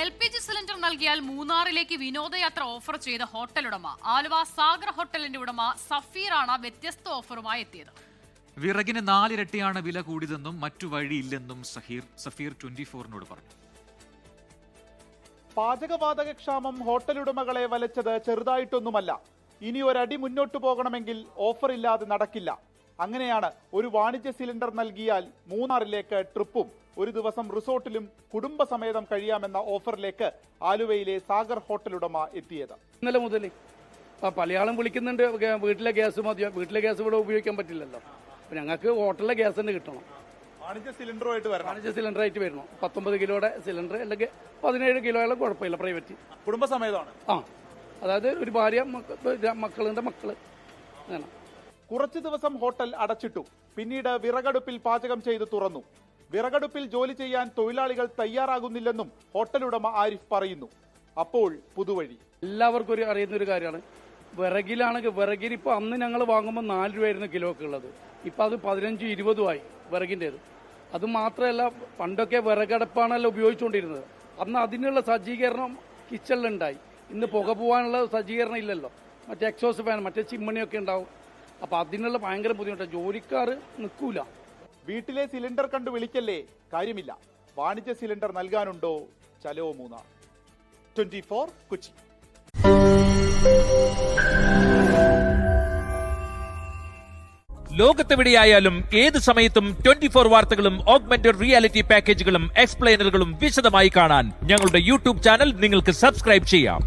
LPG cylinder നൽകിയാൽ മൂന്നാറിലേക്ക് വിനോദയാത്ര ഓഫർ ചെയ്ത ഹോട്ടൽ ഉടമ ആലുവ സാഗർ ഹോട്ടലിന്റെ ഉടമ സഫീറാണ് വ്യത്യസ്ത ഓഫറുമായി എത്തിയത്. വിറകിന് 4 ഇരട്ടിയാണ് വില കൂടിയതെന്നും മറ്റു വഴിയില്ലെന്നും സഫീർ 24-നോട് പറഞ്ഞു. പാചകവാതക ക്ഷാമം ഹോട്ടലുടമകളെ വലച്ചത് ചെറുതായിട്ടൊന്നുമല്ല. ഇനി ഒരടി മുന്നോട്ടു പോകണമെങ്കിൽ ഓഫർ ഇല്ലാതെ നടക്കില്ല. അങ്ങനെയാണ് ഒരു വാണിജ്യ സിലിണ്ടർ നൽകിയാൽ മൂന്നാറിലേക്ക് ട്രിപ്പും ഒരു ദിവസം റിസോർട്ടിലും കുടുംബസമേതം കഴിയാമെന്ന ഓഫറിലേക്ക് ആലുവയിലെ സാഗർ ഹോട്ടലുടമ എത്തിയത്. ഇന്നലെ മുതൽ പലയാളും വിളിക്കുന്നുണ്ട്, വീട്ടിലെ ഗ്യാസ് മതിയോ, വീട്ടിലെ ഗ്യാസ് ഇവിടെ ഉപയോഗിക്കാൻ പറ്റില്ലല്ലോ, അപ്പൊ ഞങ്ങൾക്ക് ഹോട്ടലിലെ ഗ്യാസ് തന്നെ കിട്ടണം. വാണിജ്യ സിലിണ്ടറായിട്ട് വരണം. 19 കിലോയുടെ സിലിണ്ടർ അല്ലെങ്കിൽ 17 കിലോയുള്ള കുഴപ്പമില്ല. പ്രൈവറ്റ് കുടുംബസമേതമാണ്. അതായത് ഒരു ഭാര്യ, മക്കളുടെ മക്കള്. കുറച്ചു ദിവസം ഹോട്ടൽ അടച്ചിട്ടു. പിന്നീട് വിറകടുപ്പിൽ പാചകം ചെയ്ത് തുറന്നു. വിറകടുപ്പിൽ ജോലി ചെയ്യാൻ തൊഴിലാളികൾ തയ്യാറാകുന്നില്ലെന്നും ഹോട്ടലുടമ ആരിഫ് പറയുന്നു. അപ്പോൾ പുതുവഴി. എല്ലാവർക്കും അറിയുന്ന ഒരു കാര്യമാണ്, വിറകിലാണെങ്കിൽ വിറകിന് ഇപ്പൊ അന്ന് ഞങ്ങൾ വാങ്ങുമ്പോൾ 4 രൂപയായിരുന്നു കിലോക്ക് ഉള്ളത്. ഇപ്പൊ അത് 15-20 ആയി വിറകിൻ്റെത്. അത് മാത്രമല്ല, പണ്ടൊക്കെ വിറകടുപ്പാണല്ലോ ഉപയോഗിച്ചുകൊണ്ടിരുന്നത്. അന്ന് അതിനുള്ള സജ്ജീകരണം കിച്ചണിലുണ്ടായി. ഇന്ന് പുക പോകാനുള്ള സജ്ജീകരണം ഇല്ലല്ലോ. മറ്റേ എക്സോസ് ഫാൻ, മറ്റേ ചിമ്മണിയൊക്കെ ഉണ്ടാവും. അപ്പൊ അതിനുള്ള ഭയങ്കര ബുദ്ധിമുട്ടാണ്. ജോലിക്കാർ നിൽക്കൂല. വീട്ടിലെ സിലിണ്ടർ കണ്ടു വിളിക്കല്ലേ, കാര്യമില്ല. വാണിജ്യ സിലിണ്ടർ നൽകാനുണ്ടോ? ചലോ മൂന്നാർ. 24 കൊച്ചി. ലോകത്തെവിടെയായാലും ഏത് സമയത്തും 24 വാർത്തകളും ഓഗ്മെന്റഡ് റിയാലിറ്റി പാക്കേജുകളും എക്സ്പ്ലെയിനറുകളും വിശദമായി കാണാൻ ഞങ്ങളുടെ യൂട്യൂബ് ചാനൽ നിങ്ങൾക്ക് സബ്സ്ക്രൈബ് ചെയ്യാം.